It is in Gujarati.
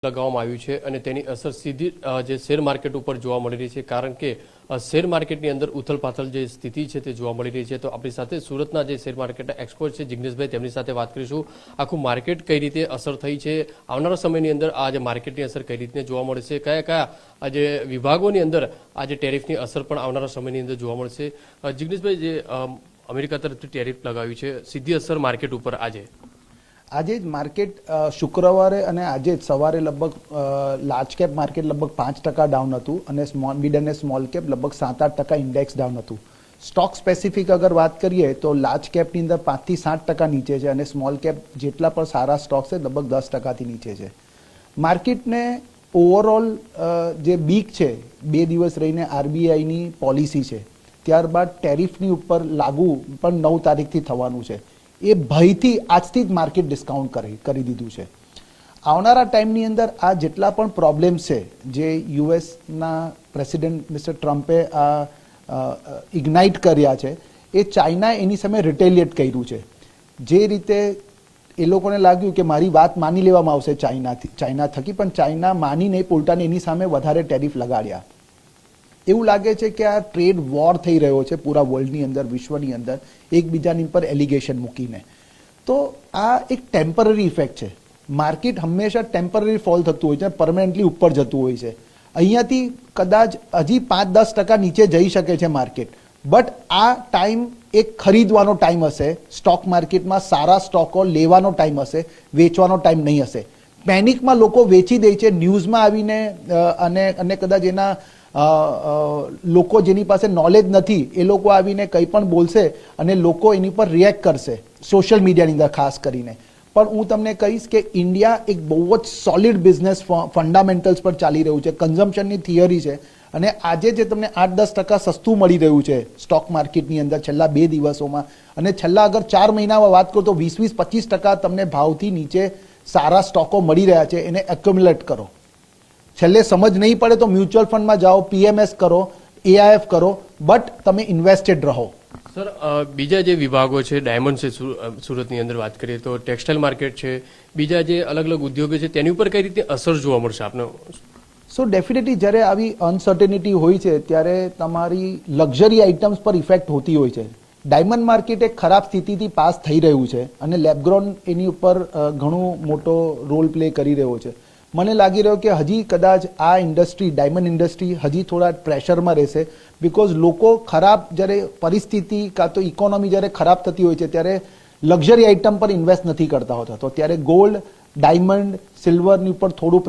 लगावવામાં આવ્યું છે અને તેની અસર સીધી જે શેર માર્કેટ ઉપર જોવા મળી રહી છે કારણ કે શેર માર્કેટની અંદર ઉથલપાથલ જે સ્થિતિ છે તે જોવા મળી રહી છે। તો આપણી સાથે સુરતના જે શેર માર્કેટના એક્સપર્ટ છે જિગ્નેશભાઈ તેમની સાથે વાત કરીશું। આખું માર્કેટ કઈ રીતે અસર થઈ છે, આવનારા સમયની અંદર આ જે માર્કેટની અસર કઈ રીતે જોવા મળશે, કયા કયા આ જે વિભાગોની અંદર આ જે ટેરિફની અસર પણ આવનારા સમયની અંદર જોવા મળશે। જિગ્નેશભાઈ, જે અમેરિકા તરફથી ટેરિફ લગાવ્યું છે, સીધી અસર માર્કેટ ઉપર આજે જ માર્કેટ શુક્રવારે અને આજે જ સવારે લગભગ લાર્જ કેપ માર્કેટ લગભગ 5% ડાઉન હતું અને મિડ અને સ્મોલ કેપ લગભગ 7-8% ઇન્ડેક્સ ડાઉન હતું। સ્ટોક સ્પેસિફિક અગર વાત કરીએ તો લાર્જ કેપની અંદર 5 થી 7% નીચે છે અને સ્મોલ કેપ જેટલા પણ સારા સ્ટોક છે લગભગ 10% થી નીચે છે। માર્કેટને ઓવરઓલ જે બીક છે 2 દિવસ રહીને આરબીઆઈની પોલિસી છે, ત્યારબાદ ટેરિફની ઉપર લાગુ પણ 9 તારીખથી થવાનું છે, એ ભયથી આજથી જ માર્કેટ ડિસ્કાઉન્ટ કરી દીધું છે। આવનારા ટાઈમની અંદર આ જેટલા પણ પ્રોબ્લેમ્સ છે જે યુએસના પ્રેસિડેન્ટ મિસ્ટર ટ્રમ્પે ઇગ્નાઇટ કર્યા છે, એ ચાઇના એની સામે રિટેલિએટ કર્યું છે। જે રીતે એ લોકોને લાગ્યું કે મારી વાત માની લેવામાં આવશે ચાઇના થકી, પણ ચાઇના માની નહીં, પોતાને એની સામે વધારે ટેરિફ લગાડ્યા। એવું લાગે છે કે આ ટ્રેડ વોર થઈ રહ્યો છે પૂરા વર્લ્ડની અંદર, વિશ્વની અંદર, એકબીજાની પર એલિગેશન મૂકીને। તો આ એક ટેમ્પરરી ઇફેક્ટ છે। માર્કેટ હંમેશા ટેમ્પરરી ફોલ થતું હોય છે, પરમનન્ટલી ઉપર જતું હોય છે। અહીંયાથી કદાચ હજી 5-10% નીચે જઈ શકે છે માર્કેટ, બટ આ ટાઈમ એક ખરીદવાનો ટાઈમ હશે। સ્ટોક માર્કેટમાં સારા સ્ટોકો લેવાનો ટાઈમ હશે, વેચવાનો ટાઈમ નહીં હશે। પેનિકમાં લોકો વેચી દે છે ન્યૂઝમાં આવીને અને કદાચ એના લોકો જેની પાસે નોલેજ નથી એ લોકો આવીને કંઈ પણ બોલશે અને લોકો એની પર રિએક્ટ કરશે, સોશિયલ મીડિયાની અંદર ખાસ કરીને। પણ હું તમને કહીશ કે ઇન્ડિયા એક બહુ જ સોલિડ બિઝનેસ ફંડામેન્ટલ્સ પર ચાલી રહ્યું છે, કન્ઝમ્પશનની થિયરી છે અને આજે જે તમને 8-10% સસ્તું મળી રહ્યું છે સ્ટોક માર્કેટની અંદર છેલ્લા 2 દિવસોમાં, અને છેલ્લા અગર 4 મહિનામાં વાત કરું તો 20-25% તમને ભાવથી નીચે સારા સ્ટોકો મળી રહ્યા છે। એને એક્યુમ્યુલેટ કરો, છેલ્લે સમજ નહીં પડે તો મ્યુચ્યુઅલ ફંડમાં જાઓ, પીએમએસ કરો, એઆઈએફ કરો, બટ તમે ઇન્વેસ્ટેડ રહો। સર, બીજા જે વિભાગો છે, ડાયમંડ છે સુરતની અંદર વાત કરીએ તો ટેક્સટાઇલ માર્કેટ છે, બીજા જે અલગ અલગ ઉદ્યોગો છે, તેની ઉપર કઈ રીતે અસર જોવા મળશે આપને? સો ડેફિનેટલી જ્યારે આવી અનસર્ટેનિટી હોય છે ત્યારે તમારી લક્ઝરી આઇટમ્સ પર ઇફેક્ટ હોતી હોય છે। ડાયમંડ માર્કેટ એક ખરાબ સ્થિતિથી પાસ થઈ રહ્યું છે અને લેબગ્રોન એની ઉપર ઘણો મોટો રોલ પ્લે કરી રહ્યો છે। મને લાગી રહ્યો કે હજી કદાચ આ ઇન્ડસ્ટ્રી, ડાયમંડ ઇન્ડસ્ટ્રી હજી થોડા પ્રેશરમાં રહેશે, બિકોઝ લોકો ખરાબ જ્યારે પરિસ્થિતિ કાં તો ઇકોનોમી જ્યારે ખરાબ થતી હોય છે ત્યારે લક્ઝરી આઇટમ પર ઇન્વેસ્ટ નથી કરતા હોતા, તો ત્યારે ગોલ્ડ, ડાયમંડ, સિલ્વરની ઉપર થોડું